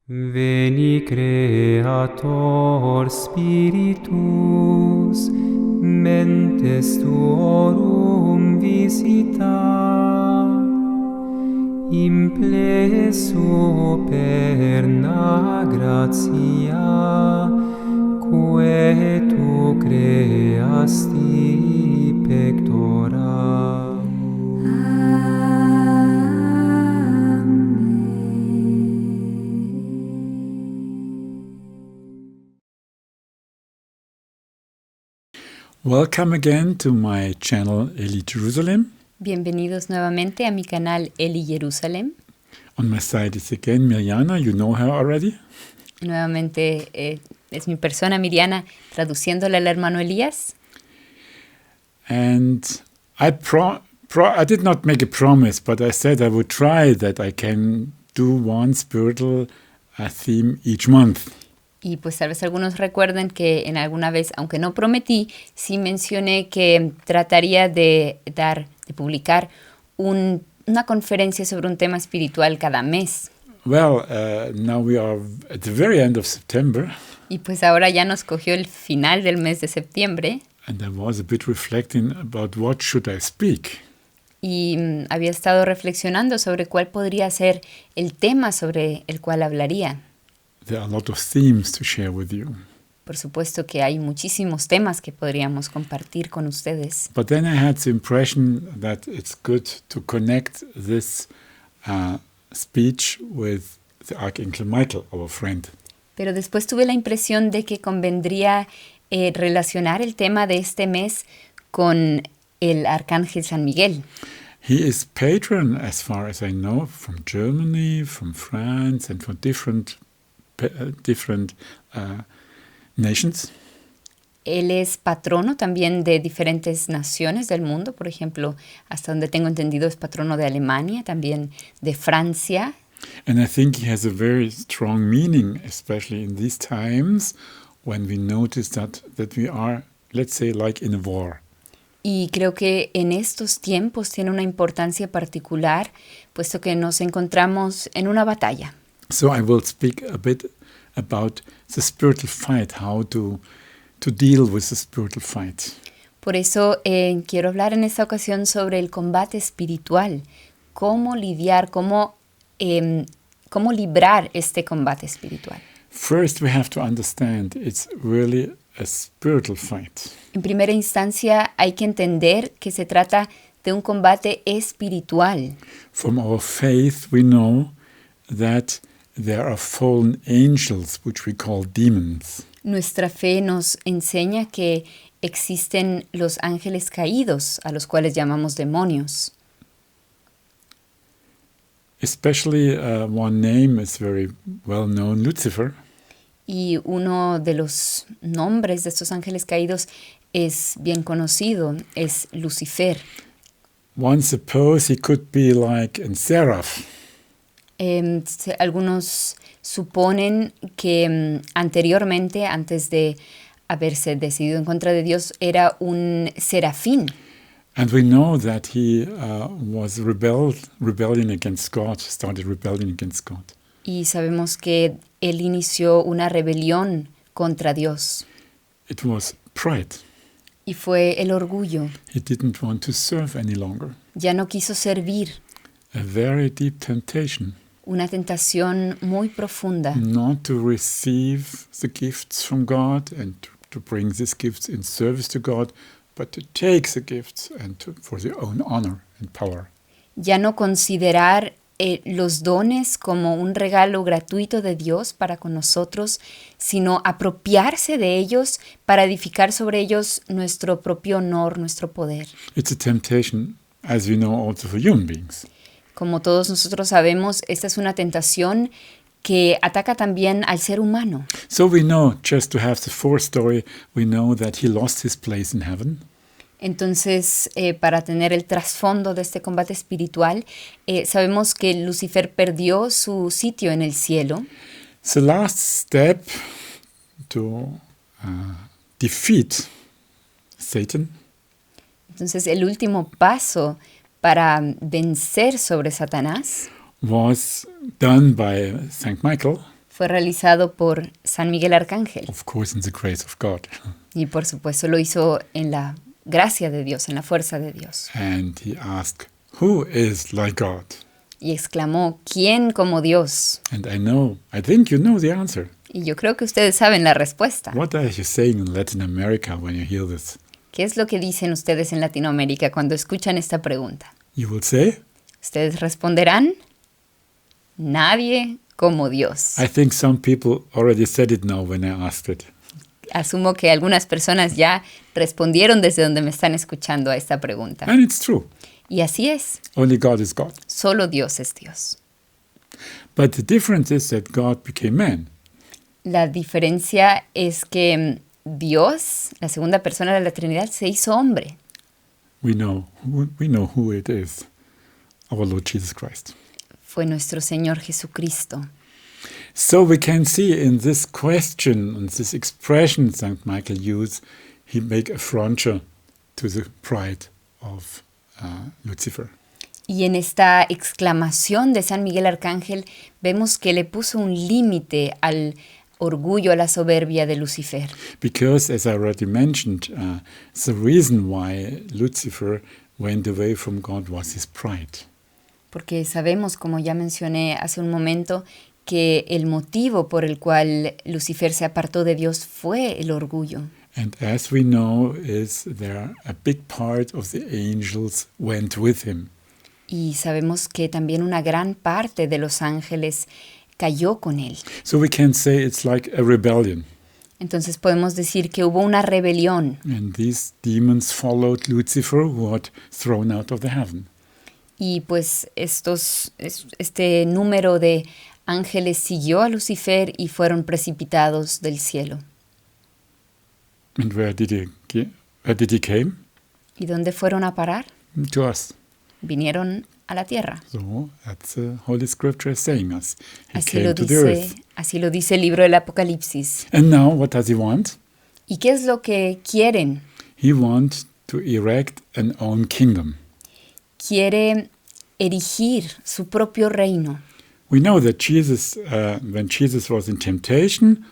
Veni Creator Spiritus, mentes tuorum visita, impleso perna gratia, quae tu creasti pectora. Welcome again to my channel Eli Jerusalem. Bienvenidos nuevamente a mi canal Eli Jerusalem. On my side is again Mirjana, you know her already. Nuevamente es mi persona Miriana traduciéndole al hermano Elías. And I did not make a promise, but I said I would try that I can do one spiritual theme each month. Y pues tal vez algunos recuerden que en alguna vez, aunque no prometí, sí mencioné que trataría de publicar una conferencia sobre un tema espiritual cada mes. Well, now we are at the very end of September. Y pues ahora ya nos cogió el final del mes de septiembre. And I was a bit reflecting about what should I speak. Y había estado reflexionando sobre cuál podría ser el tema sobre el cual hablaría. There are a lot of themes to share with you. Por supuesto que hay muchísimos temas que podríamos compartir con ustedes. But then I had the impression that it's good to connect this speech with the Archangel Michael, our friend. Pero después tuve la impresión de que convendría relacionar el tema de este mes con el Arcángel San Miguel. He is patron, as far as I know, from Germany, from France, and from different nations. Él es patrono también de diferentes naciones del mundo. Por ejemplo, hasta donde tengo entendido, es patrono de Alemania, también de Francia. And I think he has a very strong meaning, especially in these times when we notice that we are, let's say, like in a war. Y creo que en estos tiempos tiene una importancia particular, puesto que nos encontramos en una batalla. So I will speak a bit about the spiritual fight, how to deal with the spiritual fight. Por eso quiero hablar en esta ocasión sobre el combate espiritual, cómo lidiar, cómo librar este combate espiritual. First, we have to understand it's really a spiritual fight. En primera instancia, hay que entender que se trata de un combate espiritual. From our faith, we know that there are fallen angels, which we call demons. Nuestra fe nos enseña que existen los ángeles caídos, a los cuales llamamos demonios. Especially one name is very well known, Lucifer. Y uno de los nombres de estos ángeles caídos es bien conocido, es Lucifer. One suppose he could be like a seraph. Algunos suponen que anteriormente, antes de haberse decidido en contra de Dios, era un serafín. And we know that he was rebelling against God, started rebelling against God. Y sabemos que él inició una rebelión contra Dios. It was pride. Y fue el orgullo. He didn't want to serve any longer. Ya no quiso servir. A very deep temptation. Una tentación muy profunda. Not to receive the gifts from God and to bring these gifts in service to God, but to take the gifts and for their own honor and power. Ya no considerar los dones como un regalo gratuito de Dios para con nosotros, sino apropiarse de ellos para edificar sobre ellos nuestro propio honor, nuestro poder. It's a temptation, as we know, also for human beings. Como todos nosotros sabemos, esta es una tentación que ataca también al ser humano. So we know, just to have the forestory, we know that he lost his place in heaven. Entonces, para tener el trasfondo de este combate espiritual, sabemos que Lucifer perdió su sitio en el cielo. The last step to defeat Satan Entonces, el último paso para vencer sobre Satanás was done by Saint Michael. Fue realizado por San Miguel Arcángel of course, in the grace of God. y por supuesto lo hizo en la gracia de Dios, en la fuerza de Dios. And he asked, "Who is like God?" Y exclamó, ¿quién como Dios? And I think you know the answer. Y yo creo que ustedes saben la respuesta. What are you saying in Latin America when you hear this? ¿Qué es lo que dicen ustedes en Latinoamérica cuando escuchan esta pregunta? You will say, Ustedes responderán, nadie como Dios. I think some people already said it now when I asked it. Asumo que algunas personas ya respondieron desde donde me están escuchando a esta pregunta. And it's true. Y así es, Only God is God. solo Dios es Dios. But the difference is that God became man. La diferencia es que Dios, la segunda persona de la Trinidad, se hizo hombre. We know who it is. Our Lord Jesus Christ. Fue nuestro Señor Jesucristo. So we can see in this question and this expression St. Michael used, he make a frontier to the pride of Lucifer. Y en esta exclamación de San Miguel Arcángel vemos que le puso un límite al orgullo, a la soberbia de Lucifer. Because, as I already mentioned, the reason why Lucifer went away from God was his pride. Porque sabemos, como ya mencioné hace un momento, que el motivo por el cual Lucifer se apartó de Dios fue el orgullo. And as we know, is there a big part of the angels went with him. Y sabemos que también una gran parte de los ángeles cayó con él. So we can say it's like a rebellion. Entonces podemos decir que hubo una rebelión. And these demons followed Lucifer, who got thrown out of the heaven. Y pues este número de ángeles siguió a Lucifer y fueron precipitados del cielo. And where did he came? ¿Y dónde fueron a parar? To us. Vinieron a la tierra. So that's the Holy Scripture is saying us. He Así came lo to the earth. dice el libro del Apocalipsis. And now, what does he want? ¿Y qué es lo que quieren? He wants to erect an own kingdom. Quiere erigir su propio reino. We know that Jesus, when Jesus was in temptation,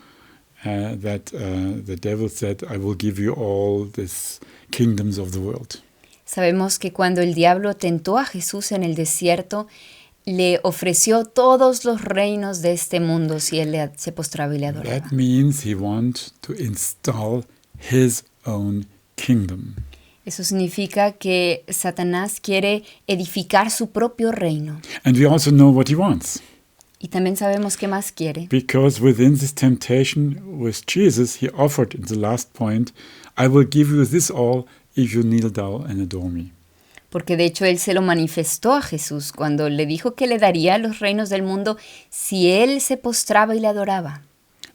the devil said, I will give you all these kingdoms of the world. Sabemos que cuando el diablo tentó a Jesús en el desierto, le ofreció todos los reinos de este mundo si él se postraba y le adoraba. That means he wants to install his own kingdom. Eso significa que Satanás quiere edificar su propio reino. And we also know what he wants. Y también sabemos qué más quiere. Because within this temptation with Jesus, he offered in the last point, I will give you this all if you kneel down and adore me. Porque de hecho él se lo manifestó a Jesús cuando le dijo que le daría los reinos del mundo si él se postraba y le adoraba.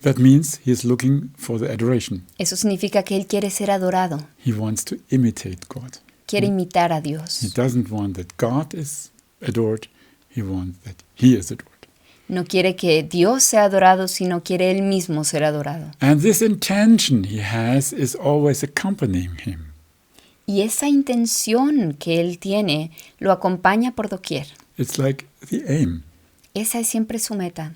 That means he is looking for the adoration. Eso significa que él quiere ser adorado, He wants to imitate God. quiere imitar a He Dios. doesn't want that God is adored. He wants that he is adored. No quiere que Dios sea adorado, sino quiere él mismo ser adorado. And this intention he has is always accompanying him. Y esa intención que él tiene lo acompaña por doquier. It's like the aim. Esa es siempre su meta.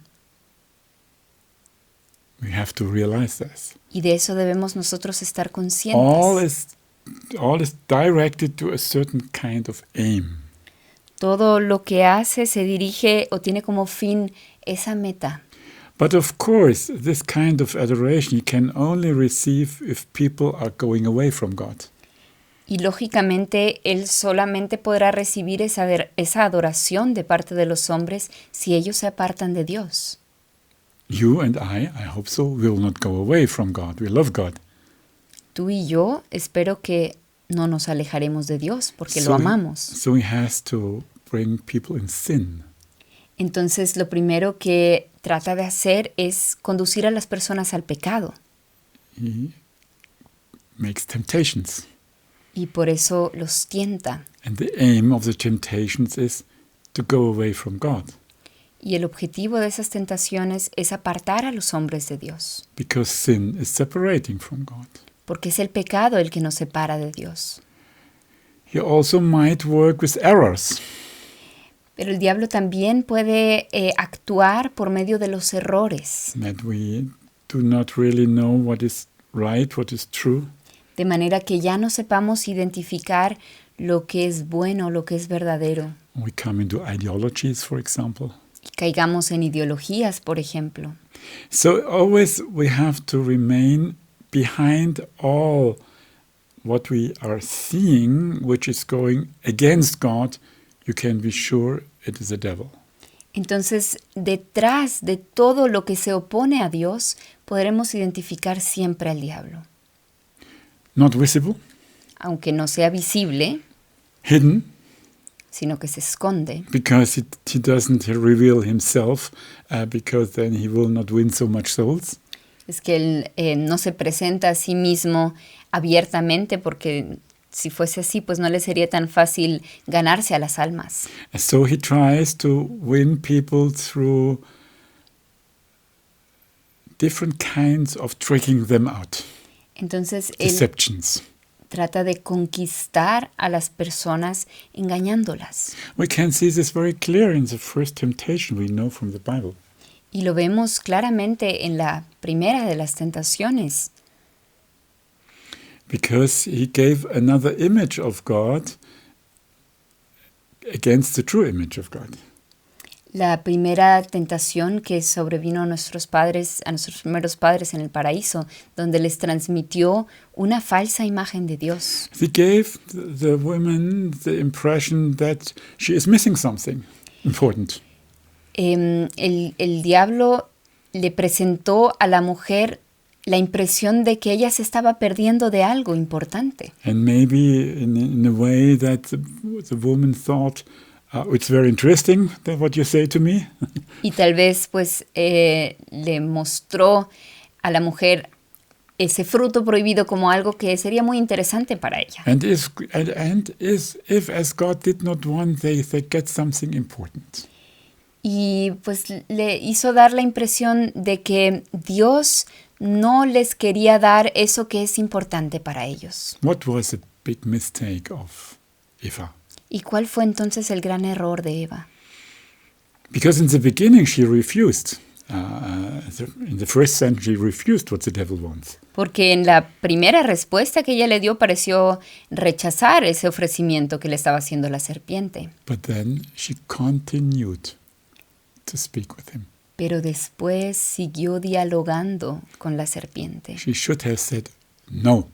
We have to realize this. Y de eso debemos nosotros estar All conscientes. is directed to a certain kind of aim. Todo lo que hace se dirige o tiene como fin esa meta. But of course, this kind of adoration you can only receive if people are going away from God. Y lógicamente él solamente podrá recibir esa adoración de parte de los hombres si ellos se apartan de Dios. You and I hope so, will not go away from God. We love God. Tú y yo espero que no nos alejaremos de Dios porque So lo he- amamos. So he has to bring people in sin. Entonces lo primero que trata de hacer es conducir a las personas al pecado. He makes temptations. Y por eso los tienta. And the aim of the temptations is to go away from God. Y el objetivo de esas tentaciones es apartar a los hombres de Dios. Because sin is separating from God. Porque es el pecado el que nos separa de Dios. He also might work with errors. Pero el diablo también puede actuar por medio de los errores, that we do not really know what is right, what is true. de manera que ya no sepamos identificar lo que es bueno, lo que es verdadero, We come into ideologies, for example. y caigamos en ideologías, por ejemplo. So always we have to remain behind all what we are seeing, which is going against God. You can be sure it is the devil. Entonces, detrás de todo lo que se opone a Dios, podremos identificar siempre al diablo. Not visible, Aunque no sea visible, hidden, sino que se esconde, because he doesn't reveal himself, because then he will not win so much souls. es que él no se presenta a sí mismo abiertamente, porque si fuese así, pues no le sería tan fácil ganarse a las almas. So he tries to win people through different kinds of tricking them out, Entonces, él deceptions. trata de conquistar a las personas engañándolas. We can see this very clear in the first temptation we know from the Bible. Y lo vemos claramente en la primera de las tentaciones, Because he gave another image of God against the true image of God. la primera tentación que sobrevino a nuestros primeros padres en el paraíso, donde les transmitió una falsa imagen de Dios. He gave the woman the impression that she is missing something important. El diablo le presentó a la mujer la impresión de que ella se estaba perdiendo de algo importante. And maybe in a way that the woman thought, it's very interesting that what you say to me. Y tal vez pues le mostró a la mujer ese fruto prohibido como algo que sería muy interesante para ella. And if as God did not want, they get something important. Y pues le hizo dar la impresión de que Dios no les quería dar eso que es importante para ellos. What was the big mistake of Eva? ¿Y cuál fue entonces el gran error de Eva? Because in the beginning she refused. In the first sentence she refused what the devil wants. Porque en la primera respuesta que ella le dio pareció rechazar ese ofrecimiento que le estaba haciendo la serpiente. But then she continued to speak with him. Pero después siguió dialogando con la serpiente. She should have said no.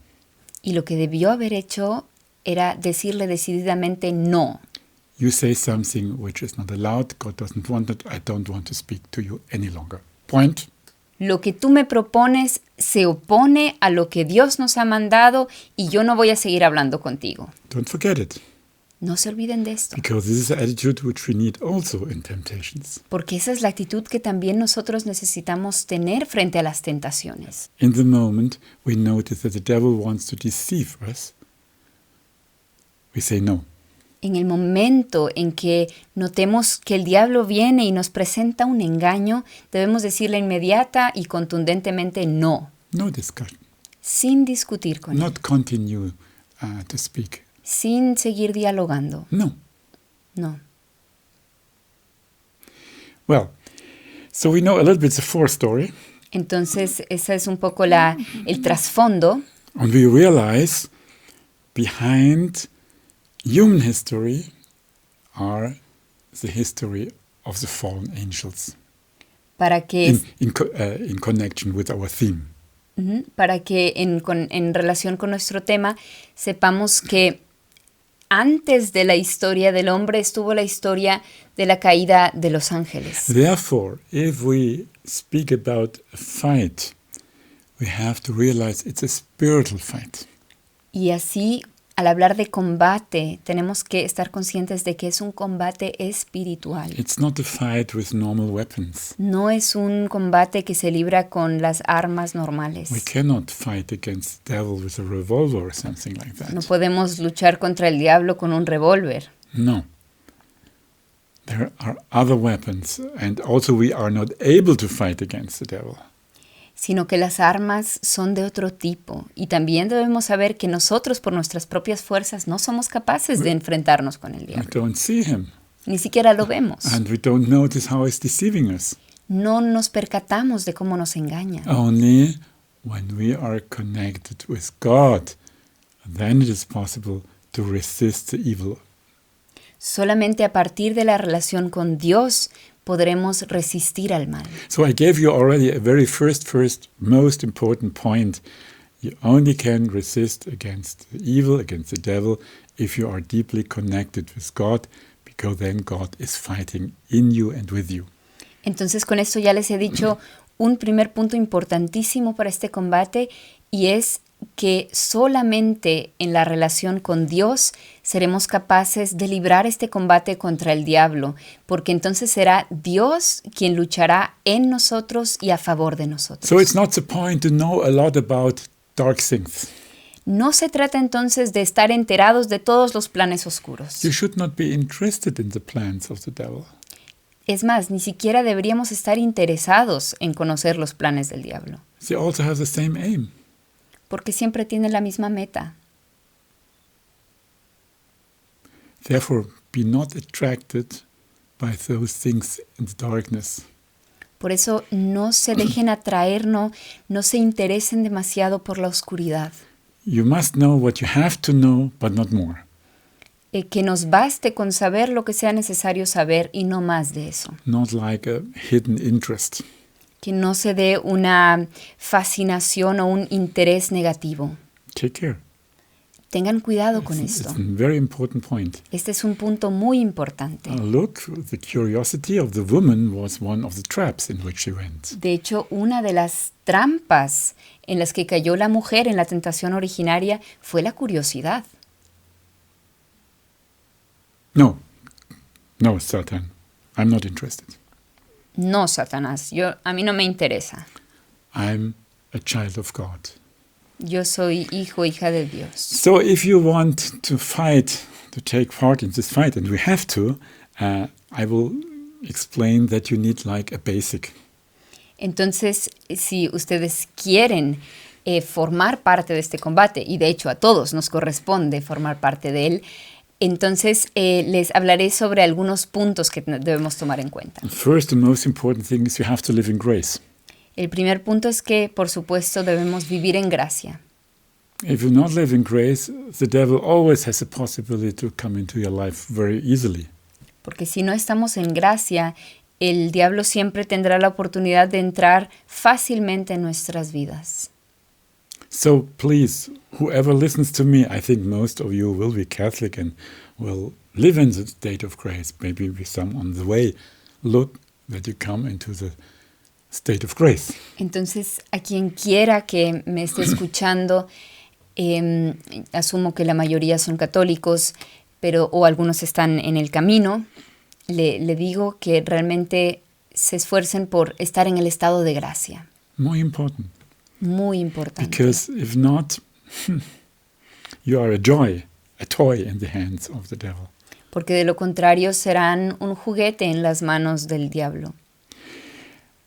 Y lo que debió haber hecho era decirle decididamente no. You say something which is not allowed. God doesn't want it. I don't want to speak to you any longer. Point. Lo que tú me propones se opone a lo que Dios nos ha mandado y yo no voy a seguir hablando contigo. Don't forget it. No se olviden de esto, Because this is the attitude which we need also in temptations. porque esa es la actitud que también nosotros necesitamos tener frente a las tentaciones. In the moment we notice that the devil wants to deceive us, we say no. En el momento en que notemos que el diablo viene y nos presenta un engaño, debemos decirle inmediata y contundentemente no, No discussion. sin discutir con él, Not continue to speak. sin seguir dialogando. No. No. Well, so we know a little bit the forestory, Entonces, ese es un poco el trasfondo. and we realize behind human history are the history of the fallen angels Para que, in connection with our theme. para que en relación con nuestro tema sepamos que antes de la historia del hombre estuvo la historia de la caída de los ángeles. Therefore, if we speak about a fight, we have to realize it's a spiritual fight. Y así, al hablar de combate, tenemos que estar conscientes de que es un combate espiritual. It's not a fight with normal weapons. No es un combate que se libra con las armas normales. We cannot fight against the devil with a revolver or something like that. No podemos luchar contra el diablo con un revólver. No. There are other weapons, and also we are not able to fight against the devil. Sino que las armas son de otro tipo. Y también debemos saber que nosotros por nuestras propias fuerzas no somos capaces de enfrentarnos con el We diablo. don't see him. Ni siquiera lo vemos. And we don't notice how it's deceiving us. No nos percatamos de cómo nos engaña. Only when we are connected with God, then it is possible to resist the evil. Solamente a partir de la relación con Dios podremos resistir al mal. So I gave you already a very first most important point. You only can resist against the evil, against the devil, if you are deeply connected with God, because then God is fighting in you and with you. Entonces con esto ya les he dicho un primer punto importantísimo para este combate, y es que solamente en la relación con Dios seremos capaces de librar este combate contra el diablo, porque entonces será Dios quien luchará en nosotros y a favor de nosotros. So it's not the point to know a lot about dark things. No se trata entonces de estar enterados de todos los planes oscuros. You should not be interested in the plans of the devil. Es más, ni siquiera deberíamos estar interesados en conocer los planes del diablo, They also have the same aim. porque siempre tiene la misma meta. Therefore, be not attracted by those things in the darkness. Por eso no se dejen atraer, no se interesen demasiado por la oscuridad. You must know what you have to know, but not more. Que nos baste con saber lo que sea necesario saber y no más de eso. Not like a hidden interest. Que no se dé una fascinación o un interés negativo. Take care. Tengan cuidado con It's esto. a very important point. Este es un punto muy importante. Look, the curiosity of the woman was one of the traps in which she went. De hecho, una de las trampas en las que cayó la mujer en la tentación originaria fue la curiosidad. No, Satan, I'm not interested. No, Satanás, a mí no me interesa. I'm a child of God. Yo soy hija de Dios. So if you want to fight, to take part in this fight, and we have to, I will explain that you need like a basic. Entonces, si ustedes quieren formar parte de este combate, y de hecho a todos nos corresponde formar parte de él, entonces les hablaré sobre algunos puntos que debemos tomar en cuenta. First and most important thing is you have to live in grace. El primer punto es que, por supuesto, debemos vivir en gracia. If you not live in grace, the devil always has a possibility to come into your life very easily. Porque si no estamos en gracia, el diablo siempre tendrá la oportunidad de entrar fácilmente en nuestras vidas. So please, whoever listens to me, I think most of you will be Catholic and will live in the state of grace. Maybe with some on the way. Look that you come into the state of grace. Entonces, a quien quiera que me esté escuchando, asumo que la mayoría son católicos, o algunos están en el camino, le digo que realmente se esfuercen por estar en el estado de gracia. Muy important. Muy importante. Because if not, you are a toy in the hands of the devil. Porque de lo contrario serán un juguete en las manos del diablo.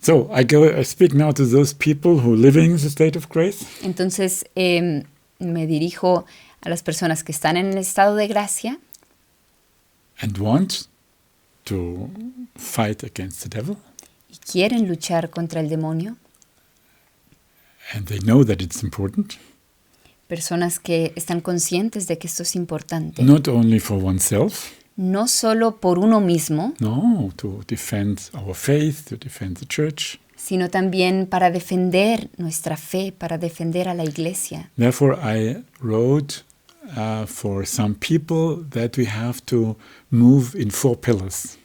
So I speak now to those people who live in the state of grace. Entonces me dirijo a las personas que están en el estado de gracia and want to fight against the devil. Y quieren luchar contra el demonio. And they know that it's important. Personas que están conscientes de que esto es importante. Not only for oneself. No solo por uno mismo. No, to defend our faith, to defend the church. Sino también para defender nuestra fe, para defender a la iglesia. Therefore, I wrote for some people that we have to move in 4 pillars.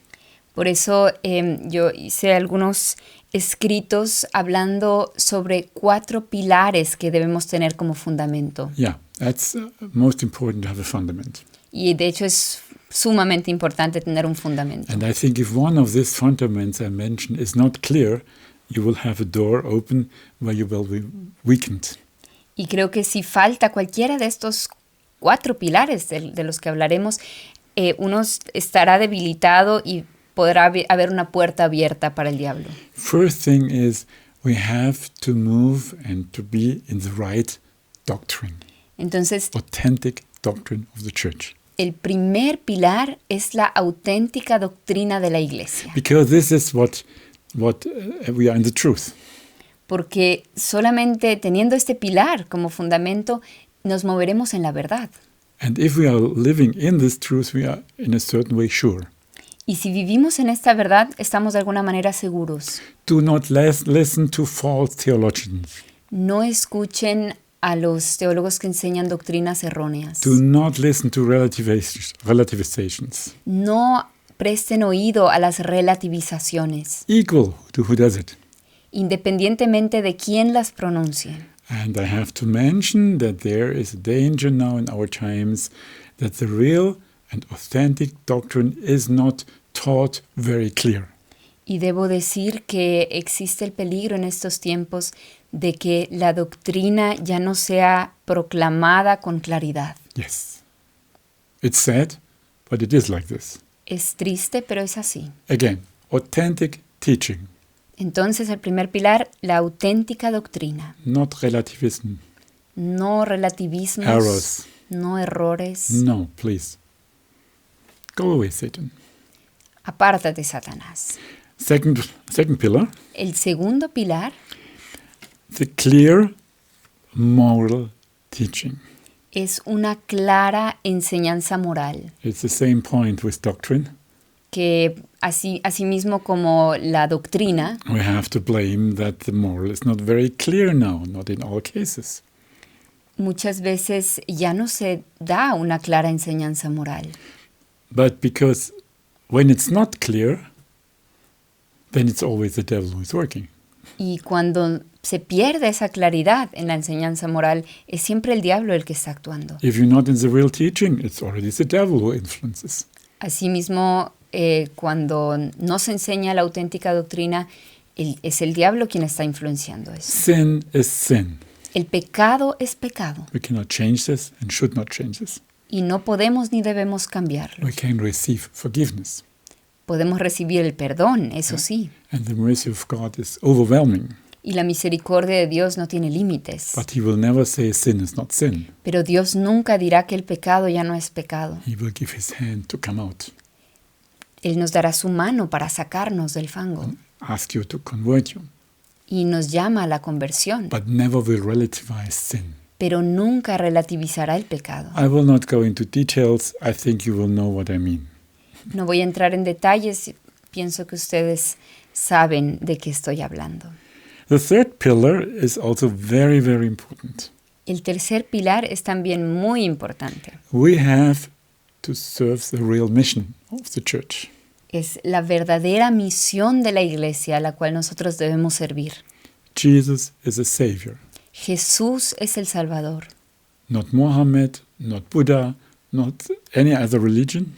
Por eso yo hice algunos escritos hablando sobre 4 pilares que debemos tener como fundamento. Yeah, that's most important to have a fundament. Y de hecho es sumamente importante tener un fundamento. And I think if one of these fundaments I mentioned is not clear, you will have a door open where you will be weakened. Y creo que si falta cualquiera de estos 4 pilares de los que hablaremos, uno estará debilitado y podrá haber una puerta abierta para el diablo. First thing is we have to move and to be in the right doctrine. Entonces, authentic doctrine of the church. el primer pilar es la auténtica doctrina de la iglesia, because this is what we are in the truth. porque solamente teniendo este pilar como fundamento nos moveremos en la verdad. And if we are living in this truth, we are in a certain way sure. Y si vivimos en esta verdad, estamos de alguna manera seguros. Do not listen to false theologians. No escuchen a los teólogos que enseñan doctrinas erróneas. Do not listen to relativizations. No presten oído a las relativizaciones, Equal to who does it. independientemente de quién las pronuncie. And I have to mention that there is a danger now in our times that the real and authentic doctrine is not taught very clear. Y debo decir que existe el peligro en estos tiempos de que la doctrina ya no sea proclamada con claridad. Yes. It's sad, but it is like this. Es triste, pero es así. Again, authentic teaching, Entonces, el primer pilar, la auténtica doctrina. not relativism. No relativismos, Errors. no errores. No, please. Go away, Satan. Apártate, Satanás. Second pillar, El segundo pilar the clear moral teaching. es una clara enseñanza moral, It's the same point with doctrine. que asimismo como la doctrina, We have to blame that the moral is not very clear now, not in all cases. muchas veces ya no se da una clara enseñanza moral. But because when it's not clear, then it's always the devil who is working. Y cuando se pierde esa claridad en la enseñanza moral, es siempre el diablo el que está actuando. If you're not in the real teaching, it's already the devil who influences. Asimismo, cuando no se enseña la auténtica doctrina, es el diablo quien está influenciando eso. Sin is sin. El pecado es pecado We cannot change this and should not change this. y no podemos ni debemos cambiarlo. We can receive forgiveness. Podemos recibir el perdón, eso sí, And the mercy of God is overwhelming. y la misericordia de Dios no tiene límites. But he will never say sin is not sin. Pero Dios nunca dirá que el pecado ya no es pecado. He will give his hand to come out, Él nos dará su mano para sacarnos del fango ask you to convert you, y nos llama a la conversión, but never will relativize sin. pero nunca relativizará el pecado. I will not go into details. I think you will know what I mean. No voy a entrar en detalles, pienso que ustedes saben de qué estoy hablando. The third pillar is also very, very important. El tercer pilar es también muy importante. We have to serve the real mission of the church. Es la verdadera misión de la iglesia a la cual nosotros debemos servir. Jesus is a savior, Jesús es el Salvador. not Mohammed, not Buddha, not any other religion.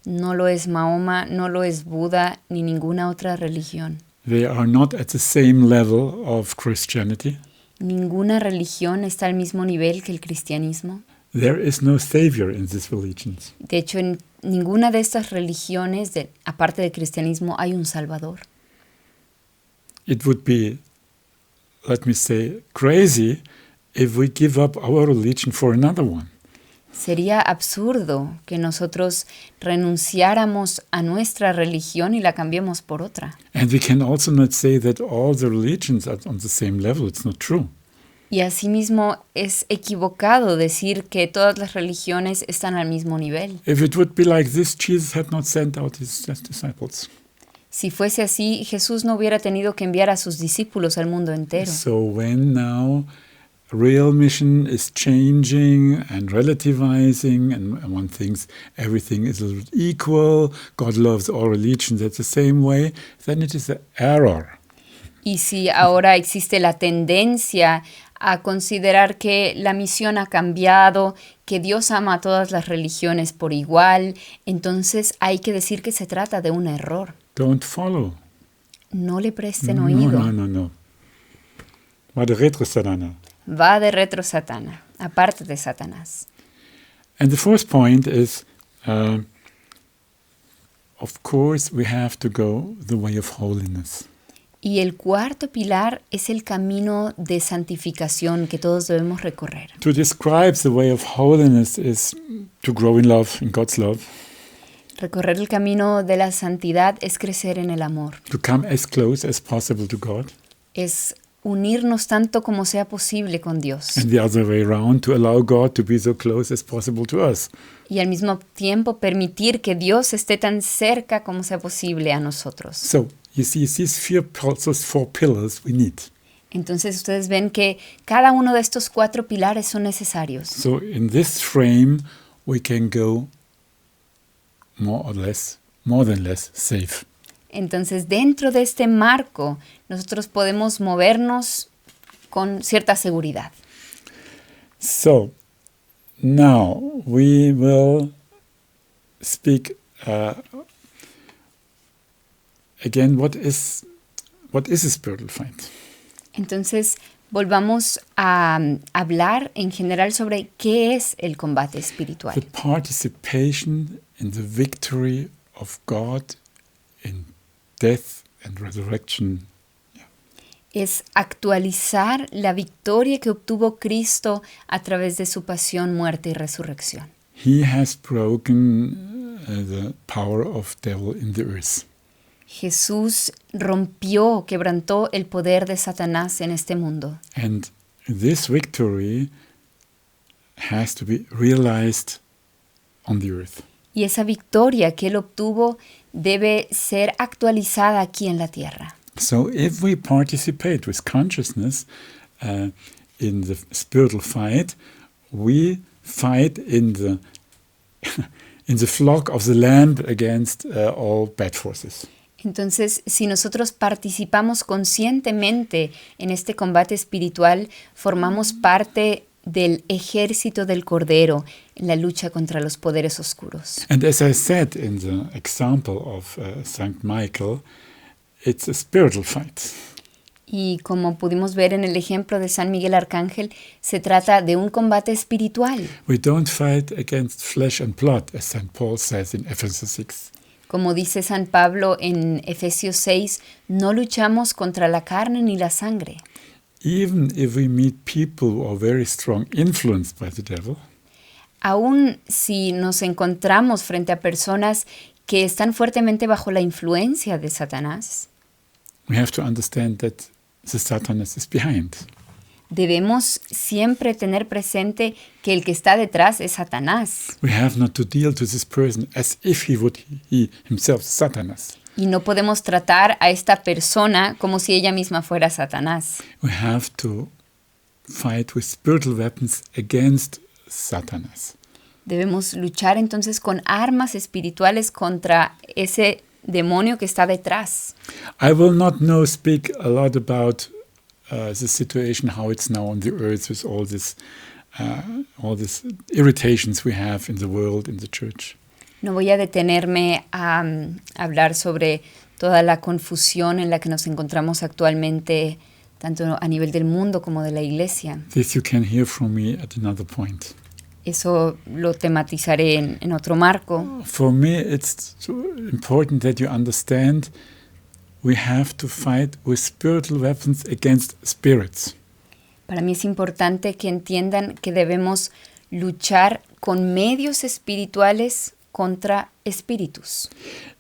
No lo es Mahoma, no lo es Buda, ni ninguna otra religión. They are not at the same level of Christianity. Ninguna religión está al mismo nivel que el cristianismo. There is no savior in these religions. De hecho, en ninguna de estas religiones, aparte del cristianismo, hay un Salvador. It would be, let me say, crazy if we give up our religion for another one. Sería absurdo que nosotros renunciáramos a nuestra religión y la cambiemos por otra. And we can also not say that all the religions are on the same level. It's not true. Y asimismo es equivocado decir que todas las religiones están al mismo nivel. If it would be like this, Jesus had not sent out his disciples. Si fuese así, Jesús no hubiera tenido que enviar a sus discípulos al mundo entero. So when now real mission is changing and relativizing, and one thinks everything is equal, God loves all religions at the same way, then it is an error. Y si ahora existe la tendencia a considerar que la misión ha cambiado, que Dios ama a todas las religiones por igual, entonces hay que decir que se trata de un error. Don't follow. No le presten No, oído. no. Va de retro, Satana. Va de retro, Satana. Aparte de Satanás. And the fourth point is, of course, we have to go the way of holiness. Y el cuarto pilar es el camino de santificación que todos debemos recorrer. To describe the way of holiness is to grow in love, in God's love, Recorrer el camino de la santidad es crecer en el amor, to come as close as possible to God, es unirnos tanto como sea posible con Dios and the other way around, to allow God to be so close as possible to us. y al mismo tiempo permitir que Dios esté tan cerca como sea posible a nosotros. So, you see, those four pillars we need. Entonces ustedes ven que cada uno de estos cuatro pilares son necesarios. So, in this frame, we can go more than less safe. Entonces dentro de este marco nosotros podemos movernos con cierta seguridad. So, now we will speak again. What is a spiritual fight? Entonces volvamos a hablar en general sobre qué es el combate The espiritual. participation in the victory of God in death and resurrection. Es actualizar la victoria que obtuvo Cristo a través de su pasión, muerte y resurrección. He has broken the power of devil in the earth. Jesús rompió, quebrantó el poder de Satanás en este mundo. And this victory has to be realized on the earth. Y esa victoria que él obtuvo debe ser actualizada aquí en la tierra. So if we participate with consciousness in the spiritual fight, we fight in the in the flock of the Lamb against all bad forces. Entonces, si nosotros participamos conscientemente en este combate espiritual, formamos parte del ejército del Cordero en la lucha contra los poderes oscuros. And as I said in the example of Saint Michael, it's a spiritual fight. Y como pudimos ver en el ejemplo de San Miguel Arcángel, se trata de un combate espiritual. We don't fight against flesh and blood, as Saint Paul says in Ephesians 6. Como dice San Pablo en Efesios 6, no luchamos contra la carne ni la sangre. Even if we meet people who are very strong, influenced by the devil, Aún si nos encontramos frente a personas que están fuertemente bajo la influencia de Satanás, we have to understand that the Satanas is behind. debemos siempre tener presente que el que está detrás es Satanás. We have not to deal to this person as if he himself Satanas. Y no podemos tratar a esta persona como si ella misma fuera Satanás. We have to fight with spiritual weapons against Satanas. Debemos luchar entonces con armas espirituales contra ese demonio que está detrás. I will not now speak a lot about the situation, how it's now on the earth with all these irritations we have in the world, in the church. No voy a detenerme a hablar sobre toda la confusión en la que nos encontramos actualmente, tanto a nivel del mundo como de la iglesia. This you can hear from me at another point. Eso lo tematizaré en otro marco. For me, it's important that you understand we have to fight with spiritual weapons against spirits. Para mí es importante que entiendan que debemos luchar con medios espirituales contra espíritus.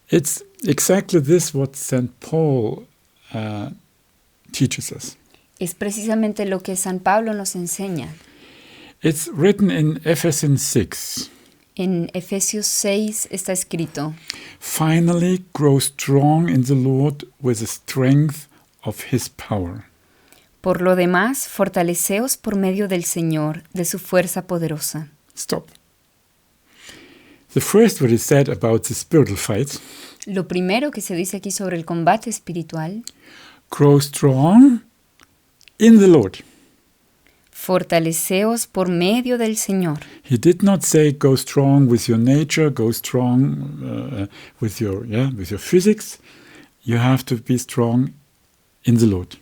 It's exactly this what St. Paul teaches us. Es precisamente lo que San Pablo nos enseña. It's written in Ephesians 6. En Efesios 6 está escrito: Finally, grow strong in the Lord with the strength of His power. Por lo demás, fortaleceos por medio del Señor, de su fuerza poderosa. Stop. The first what is said about the spiritual fight, Lo primero que se dice aquí sobre el combate espiritual: grow strong in the Lord. fortaleceos por medio del Señor. He did not say go strong with your nature, go strong with your physics. You have to be strong in the Lord.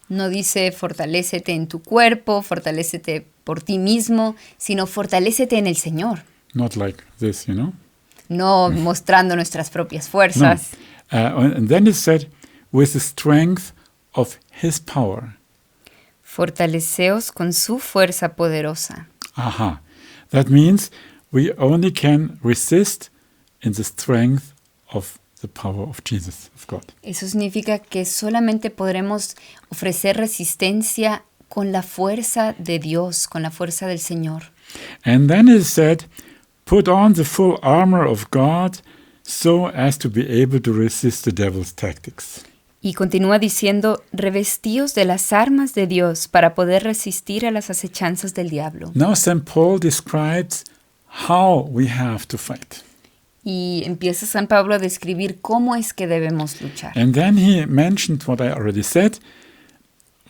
No dice fortalécete en tu cuerpo, fortalécete por ti mismo, sino fortalécete en el Señor. Not like this, you know. No mostrando nuestras propias fuerzas. And then it said with the strength of his power. Fortaleceos con su fuerza poderosa. Aha. That means we only can resist in the strength of the power of Jesus, of God. Eso significa que solamente podremos ofrecer resistencia con la fuerza de Dios, con la fuerza del Señor. And then it said, put on the full armor of God so as to be able to resist the devil's tactics. Y continúa diciendo, revestíos de las armas de Dios para poder resistir a las acechanzas del diablo. Now St. Paul describes how we have to fight. Y empieza San Pablo a describir cómo es que debemos luchar. And then he mentioned what I already said,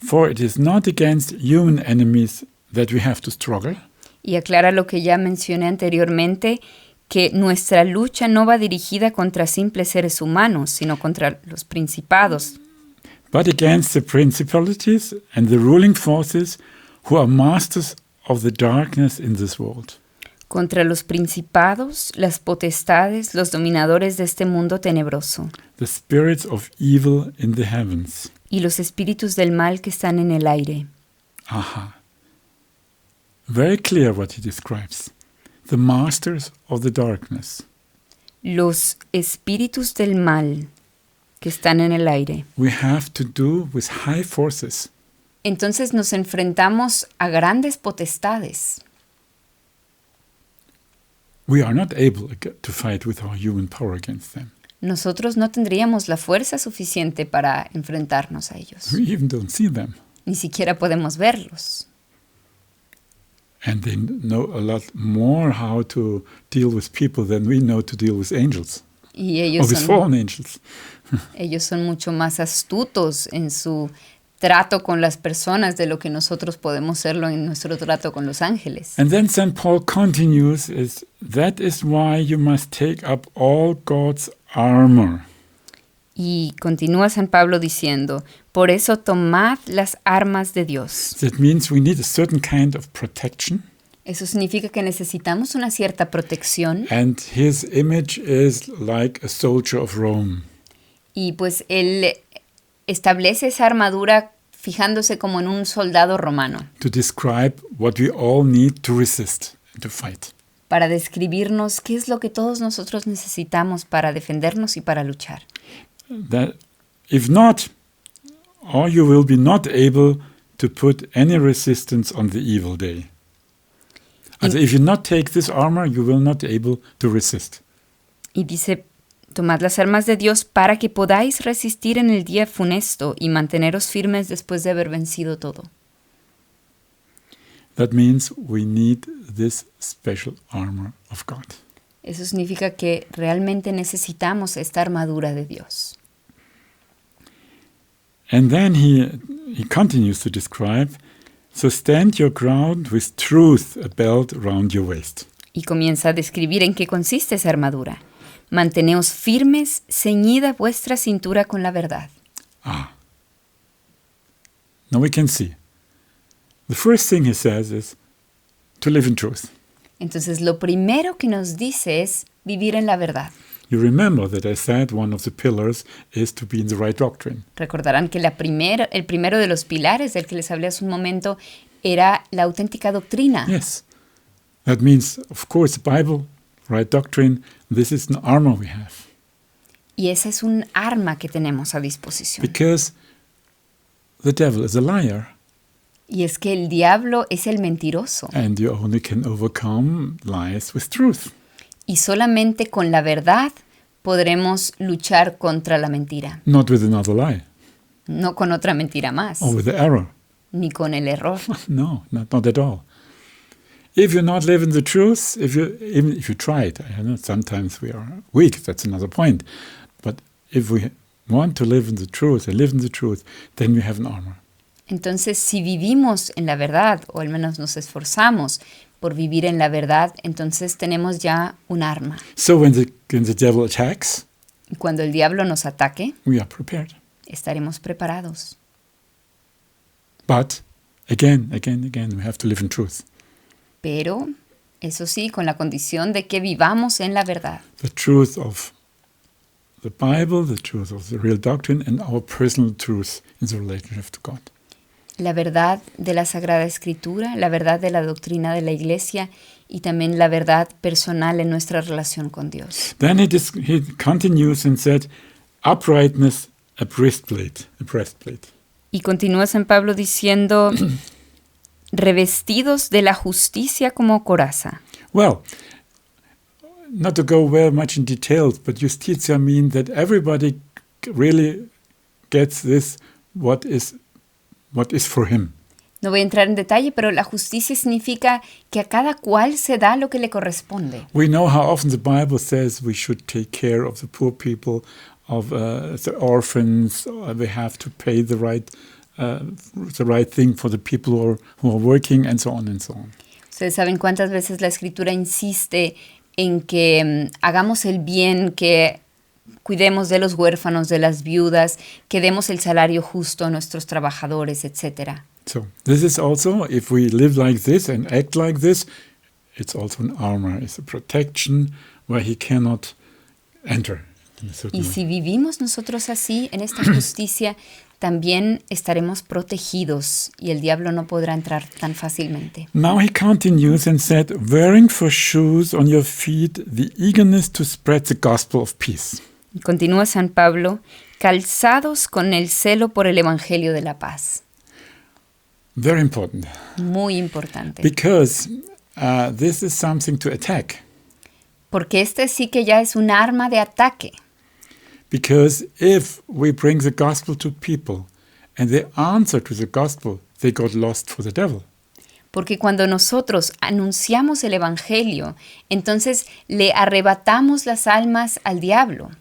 for it is not against human enemies that we have to struggle, Y aclara lo que ya mencioné anteriormente, que nuestra lucha no va dirigida contra simples seres humanos, sino contra los principados, but against the principalities and the ruling forces who are masters of the darkness in this world. contra los principados, las potestades, los dominadores de este mundo tenebroso, The spirits of evil in the heavens. y los espíritus del mal que están en el aire. Aha. Very clear what he describes. The masters of the darkness. Los espíritus del mal que están en el aire. We have to do with high forces. Entonces nos enfrentamos a grandes potestades. We are not able to fight with our human power against them. Nosotros no tendríamos la fuerza suficiente para enfrentarnos a ellos. We even don't see them. Ni siquiera podemos verlos. And they know a lot more how to deal with people than we know to deal with angels. Y Or with fallen angels. ellos son mucho más astutos en su trato con las personas de lo que nosotros podemos serlo en nuestro trato con los ángeles. And then St. Paul continues, that is why you must take up all God's armor. Y continúa San Pablo diciendo, por eso tomad las armas de Dios. That means we need a certain kind of protection. Eso significa que necesitamos una cierta protección. And his image is like a soldier of Rome. Y pues él establece esa armadura fijándose como en un soldado romano, To describe what we all need to resist and to fight. para describirnos qué es lo que todos nosotros necesitamos para defendernos y para luchar. That if not, or you will be not able to put any resistance on the evil day. Also, if you not take this armor, you will not be able to resist. Y dice, tomad las armas de Dios para que podáis resistir en el día funesto y manteneros firmes después de haber vencido todo. That means we need this special armor of God. Eso significa que realmente necesitamos esta armadura de Dios. And then he continues to describe, so stand your ground with truth a belt around your waist. Y comienza a describir en qué consiste esa armadura. Manteneos firmes, ceñida vuestra cintura con la verdad. Now we can see. The first thing he says is to live in truth. Entonces, lo primero que nos dice es vivir en la verdad. You remember that I said one of the pillars is to be in the right doctrine. Recordarán que el primero de los pilares del que les hablé hace un momento era la auténtica doctrina. Yes. That means, of course, the Bible, right doctrine, this is an armor we have. Y esa es un arma que tenemos a disposición. Because the devil is a liar. Y es que el diablo es el mentiroso. And you only can overcome lies with truth. Y solamente con la verdad podremos luchar contra la mentira. Not with another lie. No con otra mentira más. Or with the error. Ni con el error. No, not at all. If you not live in the truth, even if you try it, I know sometimes we are weak, that's another point. But if we want to live in the truth and live in the truth, then we have an armor. Entonces, si vivimos en la verdad, o al menos nos esforzamos por vivir en la verdad, entonces tenemos ya un arma. So when the devil attacks, Y cuando el diablo nos ataque, we are prepared. estaremos preparados. But again, we have to live in truth. Pero, eso sí, con la condición de que vivamos en la verdad. The truth of the Bible, the truth of the real doctrine, and our personal truth in the relationship to God. La verdad de la Sagrada Escritura, la verdad de la doctrina de la Iglesia y también la verdad personal en nuestra relación con Dios. Then he continues and said, uprightness, a breastplate. Y continúa San Pablo diciendo, revestidos de la justicia como coraza. Well, not to go very much in details, but justitia means that everybody really gets this, what is for him. No voy a entrar en detalle, pero la justicia significa que a cada cual se da lo que le corresponde. We know how often the Bible says we should take care of the poor people, of the orphans. We have to pay the right thing for the people who are working, and so on and so on. Ustedes saben cuántas veces la Escritura insiste en que hagamos el bien, que cuidemos de los huérfanos, de las viudas, que demos el salario justo a nuestros trabajadores, etc. So this is also, if we live like this and act like this, it's also an armor, it's a protection where he cannot enter. In a certain Y way. si vivimos nosotros así, en esta justicia, también estaremos protegidos y el diablo no podrá entrar tan fácilmente. Now he continues and said, wearing for shoes on your feet the eagerness to spread the gospel of peace. Y continúa San Pablo, calzados con el celo por el Evangelio de la paz. Very important, Muy importante. because this is something to attack. Porque este sí que ya es un arma de ataque. Because if we bring the gospel to people and they answer to the gospel, they got lost for the devil. Porque cuando nosotros anunciamos el Evangelio, entonces le arrebatamos las almas al diablo.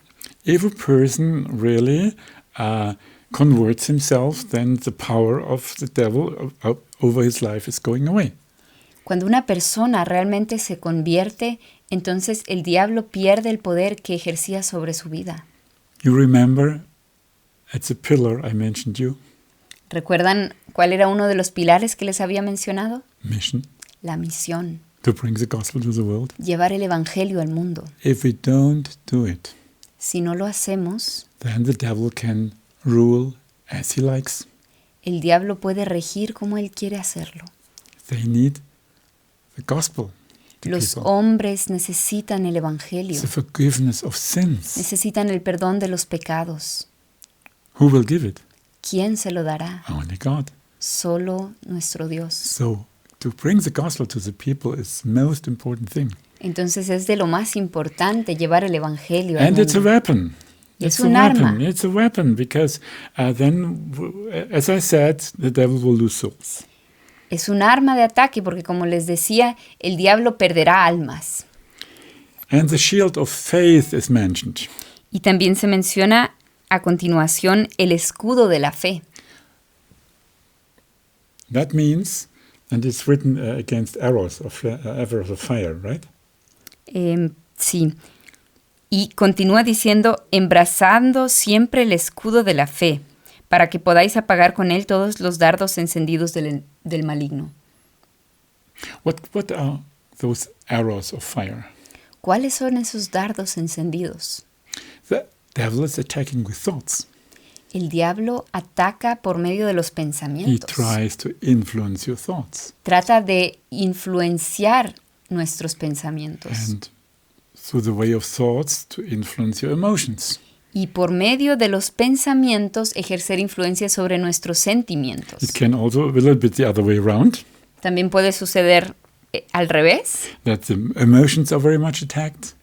If a person really converts himself, then the power of the devil over his life is going away. Cuando una persona realmente se convierte, entonces el diablo pierde el poder que ejercía sobre su vida. You remember at the pillar I mentioned you, ¿Recuerdan cuál era uno de los pilares que les había mencionado? mission, La misión, to bring the gospel to the world. llevar el Evangelio al mundo. If we don't do it, Si no lo hacemos, then the devil can rule as he likes. el diablo puede regir como él quiere hacerlo. They need the gospel. to Los people. hombres necesitan el Evangelio, The forgiveness of sins. necesitan el perdón de los pecados. Who will give it? ¿Quién se lo dará? Only God. Solo nuestro Dios. So to bring the gospel to the people is the most important thing. Entonces es de lo más importante llevar el Evangelio al And it's a mundo. weapon. Es It's a un weapon. arma. It's a weapon because then, as I said, the devil will lose souls. Es un arma de ataque porque, como les decía, el diablo perderá almas. And the shield of faith is mentioned. Y también se menciona a continuación el escudo de la fe. That means, and it's written against arrows of fire, right? Sí. Y continúa diciendo, embrazando siempre el escudo de la fe, para que podáis apagar con él todos los dardos encendidos del maligno. What are those arrows of fire? ¿Cuáles son esos dardos encendidos? The devil is attacking with thoughts. El diablo ataca por medio de los He pensamientos. tries to influence your thoughts. Trata de influenciar nuestros pensamientos. And through the way of thoughts to influence your emotions. Y por medio de los pensamientos ejercer influencia sobre nuestros sentimientos. It can also be a little bit the other way around, También puede suceder al revés, that the emotions are very much attacked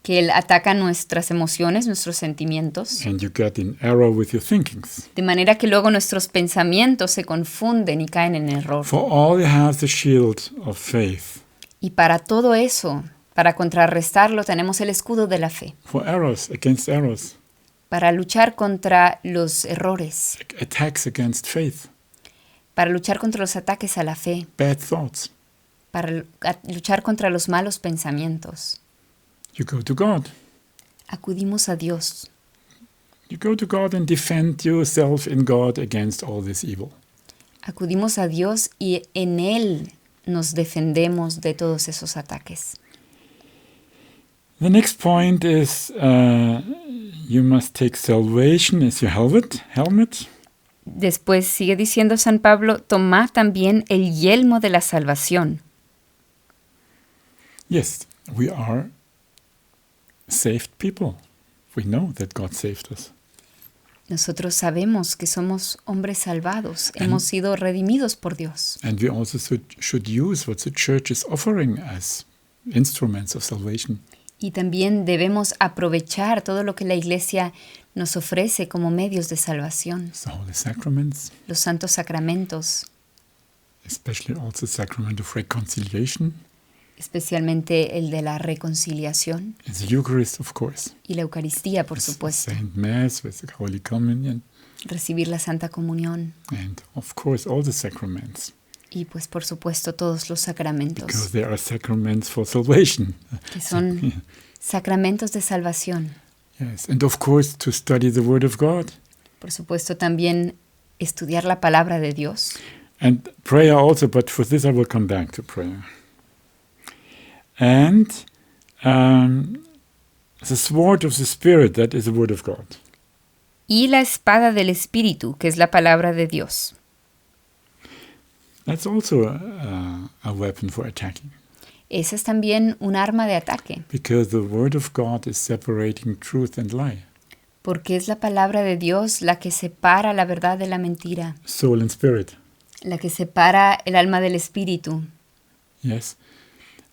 que él ataca nuestras emociones, nuestros sentimientos, and you get in error with your thinkings. de manera que luego nuestros pensamientos se confunden y caen en error. For all you have the shield of faith. Y para todo eso, para contrarrestarlo, tenemos el escudo de la fe, For errors, against errors. para luchar contra los errores, Attacks against faith. para luchar contra los ataques a la fe, Bad thoughts. para luchar contra los malos pensamientos. You go to God. Acudimos a Dios. You go to God and defend yourself in God against all this evil. Acudimos a Dios y en Él nos defendemos de todos esos ataques. The next point is you must take salvation as your helmet. Después sigue diciendo San Pablo, tomad también el yelmo de la salvación. Yes, we are saved people. We know that God saved us. Nosotros sabemos que somos hombres salvados, hemos sido redimidos por Dios. And we also should use what the church is offering as instruments of salvation. Y también debemos aprovechar todo lo que la Iglesia nos ofrece como medios de salvación. The holy sacraments, Los santos sacramentos, especially also the sacrament of reconciliation, especialmente el de la reconciliación and the Eucharist, of course. y la Eucaristía, por With the supuesto. Saint Mass, with the Holy Communion, Recibir la Santa Comunión and of course all the sacraments, y pues por supuesto todos los because sacramentos, they are sacraments for salvation. que son sacramentos de salvación. Yes, and of course to study the Word of God. Por supuesto también estudiar la palabra de Dios. And prayer also, but for this I will come back to prayer. And the sword of the Spirit, that is the Word of God. Y la espada del Espíritu, que es la palabra de Dios. That's also a weapon for attacking, Esa es también un arma de ataque, because the Word of God is separating truth and lie, porque es la palabra de Dios la que separa la verdad de la mentira, soul and spirit. la que separa el alma del Espíritu. Yes.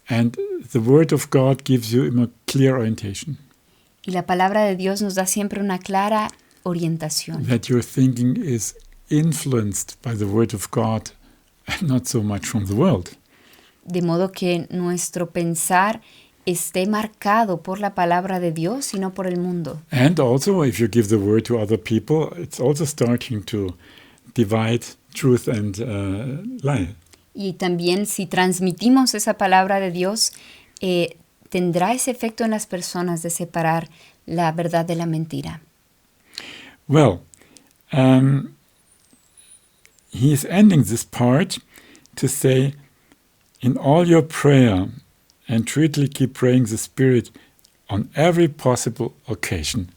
And the Word of God gives you a clear orientation, Y la palabra de Dios nos da siempre una clara orientación, that your thinking is influenced by the Word of God and not so much from the world. de modo que nuestro pensar esté marcado por la palabra de Dios y no por el mundo. And also, if you give the Word to other people, it's also starting to divide truth and lie. Y también si transmitimos esa palabra de Dios, tendrá ese efecto en las personas de separar la verdad de la mentira. Well, he is ending this part to say, in all your prayer, entreatly keep praying the Spirit on every possible occasion.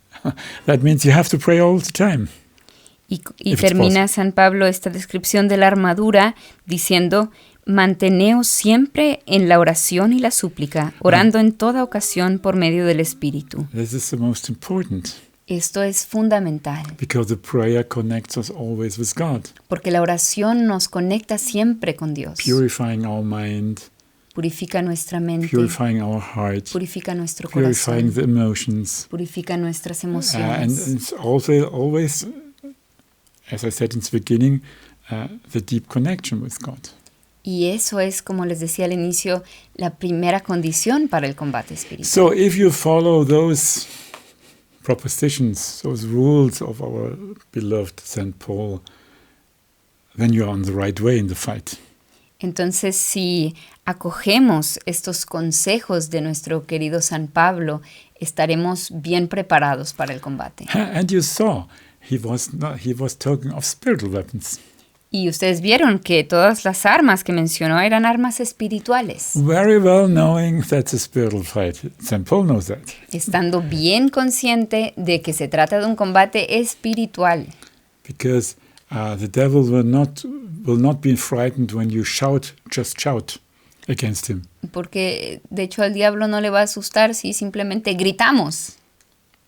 That means you have to pray all the time. Y If it's termina San Pablo esta descripción de la armadura diciendo, manteneos siempre en la oración y la súplica, orando en toda ocasión por medio del Espíritu. This is the most important, Esto es fundamental, because the prayer connects us always with God, porque la oración nos conecta siempre con Dios. purifying our mind, Purifica nuestra mente, purifying our heart, purifica nuestro purifying corazón, the emotions. purifica nuestras And emociones. it's also always, as I said in the beginning, the deep connection with God. Y eso es, como les decía al inicio, la primera condición para el combate espiritual. So if you follow those propositions, those rules of our beloved St. Paul, then you are on the right way in the fight. Entonces, si acogemos estos consejos de nuestro querido San Pablo, estaremos bien preparados para el combate. And you saw, he was talking of spiritual weapons. Y ustedes vieron que todas las armas que mencionó eran armas espirituales, Very well knowing that's a spiritual fight. St. Paul knows that. estando bien consciente de que se trata de un combate espiritual. Because the devil will not be frightened when you just shout against him. Porque de hecho al diablo no le va a asustar si simplemente gritamos.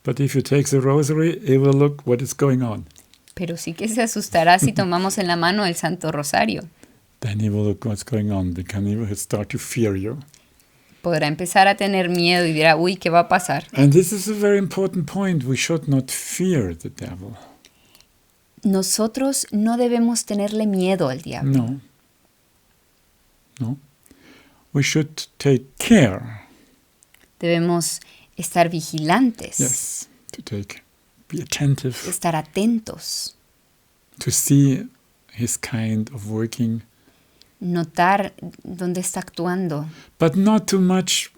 But if you take the rosary, he will look what is going on. Pero sí que se asustará si tomamos en la mano el Santo Rosario. Then he will look what's going on, because he will start to fear you. Podrá empezar a tener miedo y dirá, uy, ¿qué va a pasar? And this is a very important point. We should not fear the devil. Nosotros no debemos tenerle miedo al diablo. No. We should take care. Debemos estar vigilantes, Yes. Be attentive. estar atentos, To see his kind of working. notar dónde está actuando, But not too much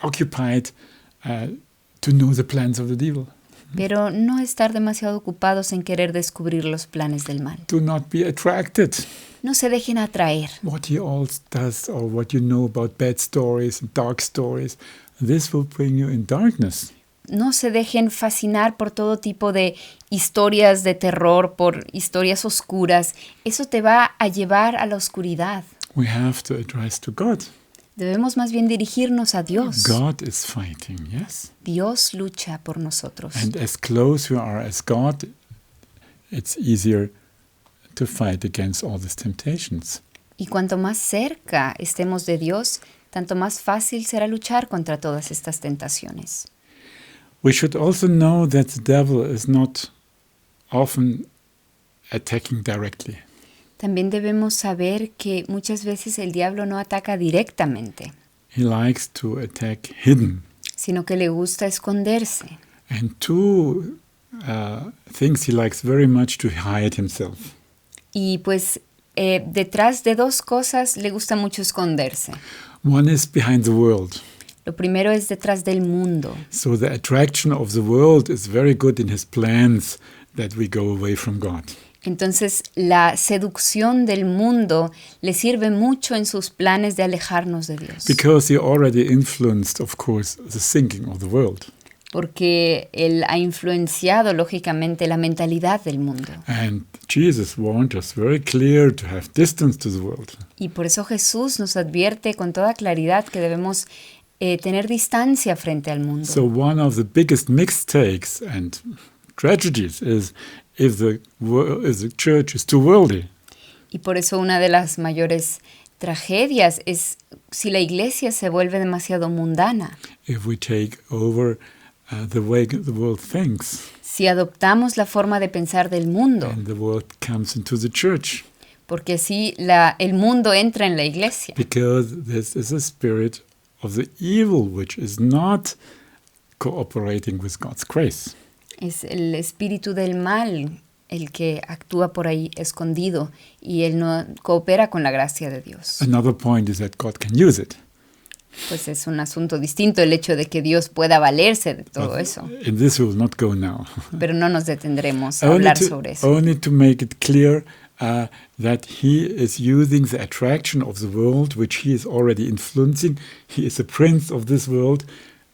occupied to know the plans of the devil. pero no estar demasiado ocupados en querer descubrir los planes del mal. Do not be attracted No se dejen atraer what he all does or what you know about bad stories and dark stories. This will bring you in darkness. no se dejen fascinar por todo tipo de historias de terror, por historias oscuras. Eso te va a llevar a la oscuridad. We have to address to God. Debemos más bien dirigirnos a Dios. God is fighting, yes? Dios lucha por nosotros. And as close we are as God, it's easier to fight against all these temptations. Y cuanto más cerca estemos de Dios, tanto más fácil será luchar contra todas estas tentaciones. We should also know that the devil is not often attacking directly. También debemos saber que muchas veces el diablo no ataca directamente, He likes to attack hidden. sino que le gusta esconderse. And two things he likes very much to hide himself. Y pues detrás de dos cosas le gusta mucho esconderse. One is behind the world. Lo primero es detrás del mundo. So the attraction of the world is very good in his plans that we go away from God. Entonces, la seducción del mundo le sirve mucho en sus planes de alejarnos de Dios. Because he already influenced, of course, the thinking of the world. Porque Él ha influenciado, lógicamente, la mentalidad del mundo. And Jesus warned us very clear to have distance to the world. Y por eso Jesús nos advierte con toda claridad que debemos tener distancia frente al mundo. So one of the biggest mistakes and tragedies is if the church is too worldly. Y por eso una de las mayores tragedias es si la iglesia se vuelve demasiado mundana. If we take over the way the world thinks, Si adoptamos la forma de pensar del mundo, and the world comes into the church, porque así el mundo entra en la iglesia. because this is a spirit of the evil which is not cooperating with God's grace. Es el espíritu del mal el que actúa por ahí escondido y él no coopera con la gracia de Dios. Another point is that God can use it. Pues es un asunto distinto el hecho de que Dios pueda valerse de todo eso. In this we will not go now. Pero no nos detendremos a hablar sobre eso. Only to make it clear that he is using the attraction of the world, which he is already influencing. He is a prince of this world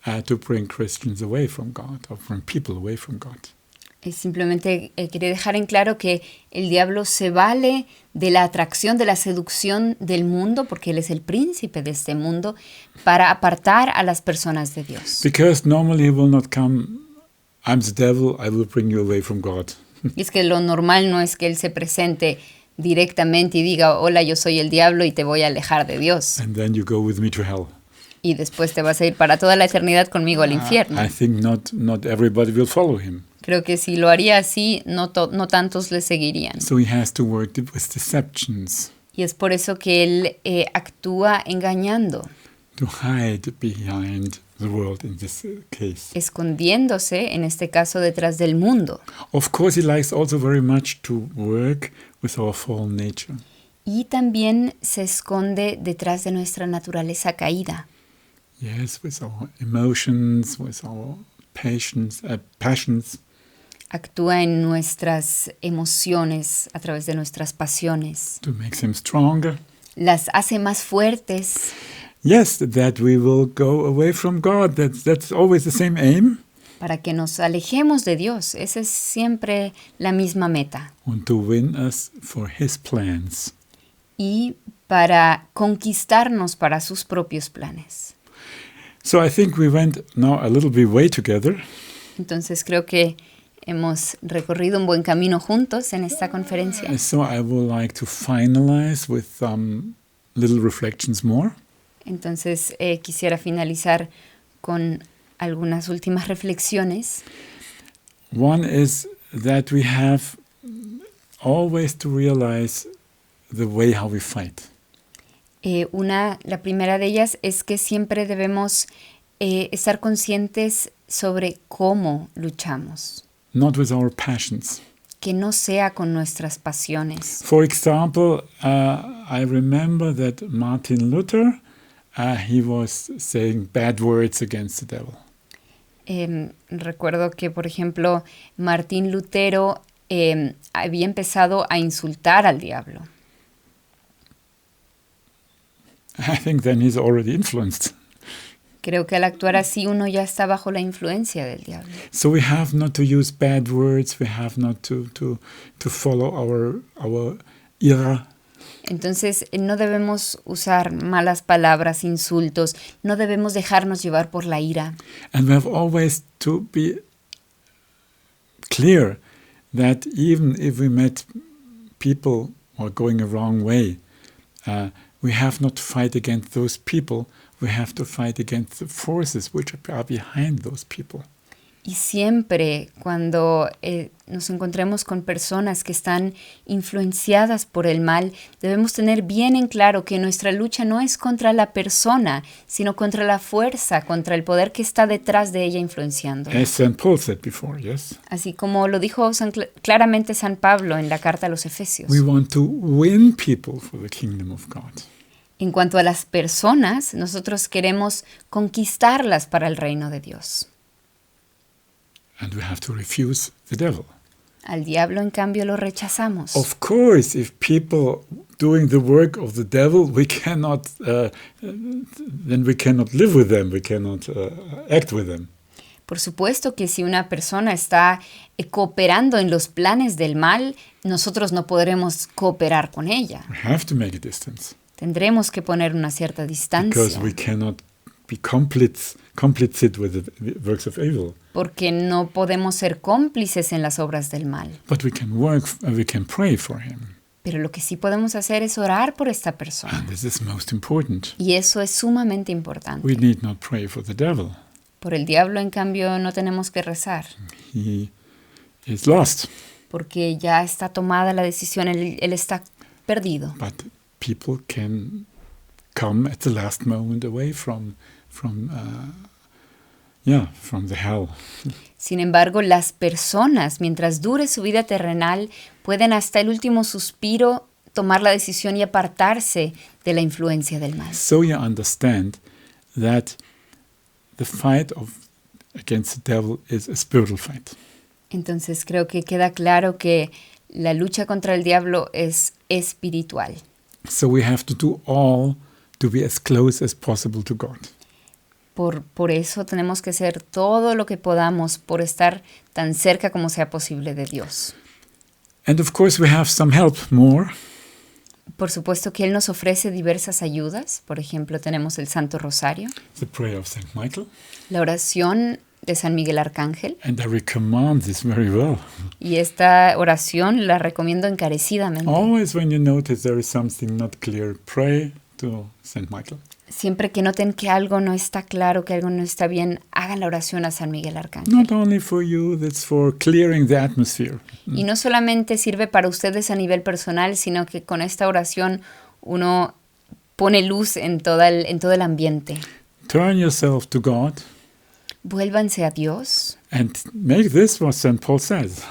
to bring Christians away from God, or bring people away from God. Simplemente quería dejar en claro que el diablo se vale de la atracción, de la seducción del mundo, porque él es el príncipe de este mundo, para apartar a las personas de Dios. Because normally he will not come, I'm the devil, I will bring you away from God. Y es que lo normal no es que él se presente directamente y diga, hola, yo soy el diablo y te voy a alejar de Dios. And then you go with me to hell. Y después te vas a ir para toda la eternidad conmigo al infierno. I think not everybody will follow him. Creo que si lo haría así, no tantos le seguirían. So he has to work with deceptions, Y es por eso que él actúa engañando, to hide behind the world in this case. escondiéndose, en este caso, detrás del mundo. Of course, he likes also very much to work with our fallen nature. Y también se esconde detrás de nuestra naturaleza caída. Yes, with our emotions, with our passions. Actúa en nuestras emociones, a través de nuestras pasiones. To make them stronger. Las hace más fuertes. Yes, that we will go away from God. That's always the same aim. Para que nos alejemos de Dios. Esa es siempre la misma meta. And to win us for his plans. Y para conquistarnos para sus propios planes. So I think we went now a little bit way together. Entonces creo que hemos recorrido un buen camino juntos en esta conferencia. So I would like to finalize with little reflections more. Entonces quisiera finalizar con algunas últimas reflexiones. One is that we have always to realize the way how we fight. La primera de ellas es que siempre debemos estar conscientes sobre cómo luchamos. Not with our passions. Que no sea con nuestras pasiones. For example, I remember that Martin Luther, he was saying bad words against the devil. Recuerdo que, por ejemplo, Martín Lutero había empezado a insultar al diablo. I think then he's already influenced. Creo que al actuar así uno ya está bajo la influencia del diablo. So we have not to use bad words. We have not to follow our ira. Entonces no debemos usar malas palabras, insultos, no debemos dejarnos llevar por la ira. And we have always to be clear that even if we met people who are going a wrong way, we have not to fight against those people. We have to fight against the forces which are behind those people. Y siempre cuando nos encontremos con personas que están influenciadas por el mal, debemos tener bien en claro que nuestra lucha no es contra la persona, sino contra la fuerza, contra el poder que está detrás de ella influenciando. As St. Paul said before, yes? Así como lo dijo claramente San Pablo en la carta a los Efesios. We want to win people for the kingdom of God. En cuanto a las personas, nosotros queremos conquistarlas para el reino de Dios. And we have to refuse the devil. Al diablo, en cambio, lo rechazamos. Of course, if people doing the work of the devil, we cannot, then we cannot live with them, we cannot act with them. Por supuesto que si una persona está cooperando en los planes del mal, nosotros no podremos cooperar con ella. We have to make a distance. Tendremos que poner una cierta distancia. Because we cannot be complicit with the works of evil. Porque no podemos ser cómplices en las obras del mal. But we can pray for him. Pero lo que sí podemos hacer es orar por esta persona. And this is most important. Y eso es sumamente importante. We need not pray for the devil. Por el diablo, en cambio, no tenemos que rezar. He is lost. Porque ya está tomada la decisión, él está perdido. But people can come at the last moment away from the hell. Sin embargo, las personas, mientras dure su vida terrenal, pueden hasta el último suspiro tomar la decisión y apartarse de la influencia del mal. So you understand that the fight against the devil is a spiritual fight. Entonces creo que queda claro que la lucha contra el diablo es espiritual. So we have to do all to be as close as possible to God. Por eso tenemos que hacer todo lo que podamos por estar tan cerca como sea posible de Dios. And of course we have some help more. Por supuesto que Él nos ofrece diversas ayudas. Por ejemplo, tenemos el Santo Rosario, The prayer of St. Michael. la oración de San Miguel Arcángel. And I recommend this very well. Y esta oración la recomiendo encarecidamente. Always when you notice there is something not clear, pray to St. Michael. Siempre que noten que algo no está claro, que algo no está bien, hagan la oración a San Miguel Arcángel. Not only for you, that's for clearing the atmosphere. Y no solamente sirve para ustedes a nivel personal, sino que con esta oración uno pone luz en todo el ambiente. Turn yourself to God Vuélvanse a Dios and make this what St. Paul says.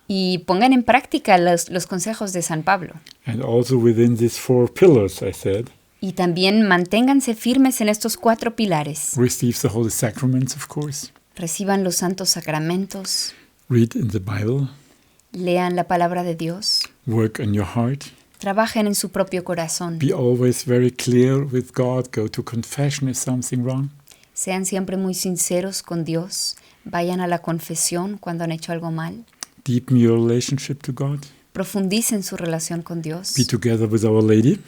y pongan en práctica los consejos de San Pablo. And also within these 4 pillars, I said, Y también manténganse firmes en estos 4 pilares. receive the Holy Sacraments, of course. Reciban los santos sacramentos, Read in the Bible. lean la palabra de Dios, Work on your heart. trabajen en su propio corazón. Be always very clear with God. Go to confession if something wrong. Sean siempre muy sinceros con Dios. Vayan a la confesión cuando han hecho algo mal. Deepen your relationship to God. Profundicen su relación con Dios. Be together with Our Lady.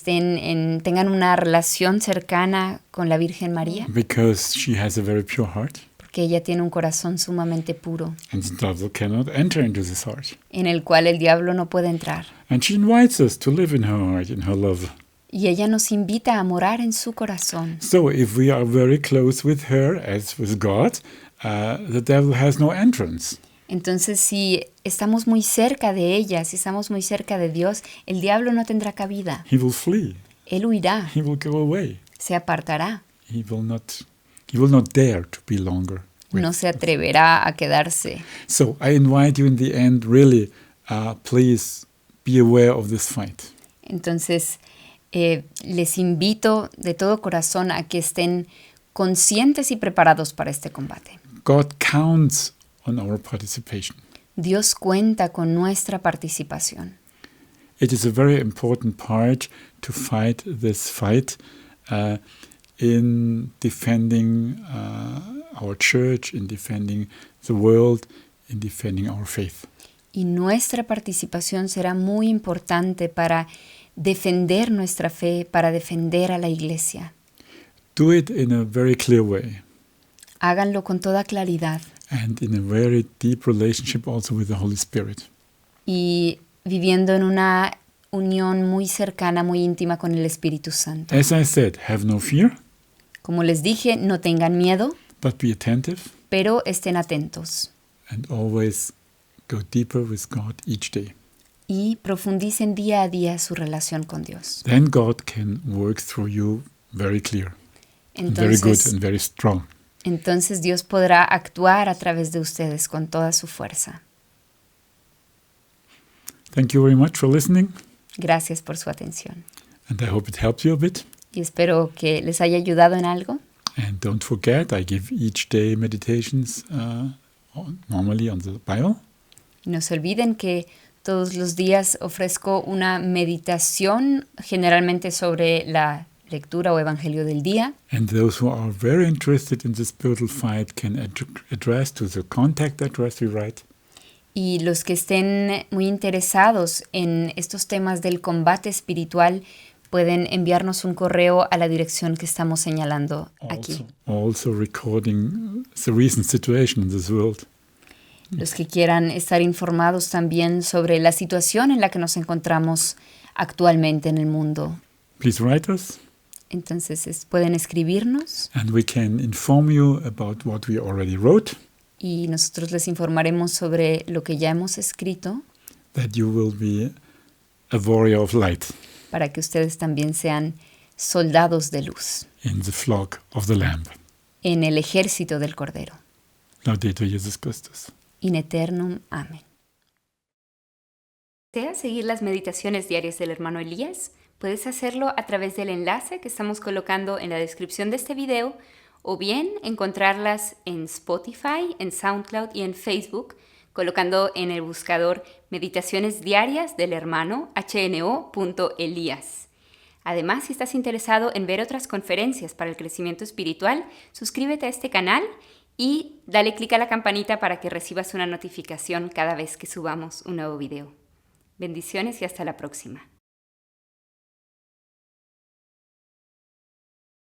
Tengan una relación cercana con la Virgen María, Because she has a very pure heart. porque ella tiene un corazón sumamente puro, And the devil cannot enter into this heart. en el cual el diablo no puede entrar. And she invites us to live in her heart, in her love. Y ella nos invita a morar en su corazón. So if we are very close with her, as with God, the devil has no entrance. Entonces, si estamos muy cerca de ella, si estamos muy cerca de Dios, el diablo no tendrá cabida. He will flee. Él huirá, He will go away. se apartará, He will not dare to be longer with no se atreverá a quedarse. So I invite you in the end, really, please be aware of this fight. Entonces, les invito de todo corazón a que estén conscientes y preparados para este combate. God counts on our participation. Dios cuenta con nuestra participación. It is a very important part to fight this fight. in defending our church, in defending the world, in defending our faith. Y nuestra participación será muy importante para defender nuestra fe, para defender a la iglesia. Do it in a very clear way Háganlo con toda claridad and in a very deep relationship also with the Holy Spirit. y viviendo en una unión muy cercana, muy íntima con el Espíritu Santo. As I said, have no fear, Como les dije, no tengan miedo, but be attentive pero estén atentos and always go deeper with God each day. y profundicen día a día su relación con Dios. Then God can work through you very clear, and very good and very strong. Entonces Dios podrá actuar a través de ustedes con toda su fuerza. Thank you very much for listening, Gracias por su atención. and I hope it helped you a bit. Y espero que les haya ayudado en algo. And don't forget, I give each day meditations normally on the Bible. No se olviden que todos los días ofrezco una meditación generalmente sobre la lectura o evangelio del día. And those who are very interested in the spiritual fight can address to the contact address we write. Y los que estén muy interesados en estos temas del combate espiritual pueden enviarnos un correo a la dirección que estamos señalando aquí. Also recording the recent situation in this world. Los que quieran estar informados también sobre la situación en la que nos encontramos actualmente en el mundo. Please write us, Entonces pueden escribirnos and we can inform you about what we already wrote, y nosotros les informaremos sobre lo que ya hemos escrito that you will be a warrior of light para que ustedes también sean soldados de luz in the flock of the Lamb. en el ejército del Cordero. Laudetur Jesus Christus. In eternum. Amén. ¿Deseas seguir las meditaciones diarias del hermano Elías? Puedes hacerlo a través del enlace que estamos colocando en la descripción de este video o bien encontrarlas en Spotify, en SoundCloud y en Facebook colocando en el buscador Meditaciones Diarias del Hermano hno.elías. Además, si estás interesado en ver otras conferencias para el crecimiento espiritual, suscríbete a este canal y dale clic a la campanita para que recibas una notificación cada vez que subamos un nuevo video. Bendiciones y hasta la próxima.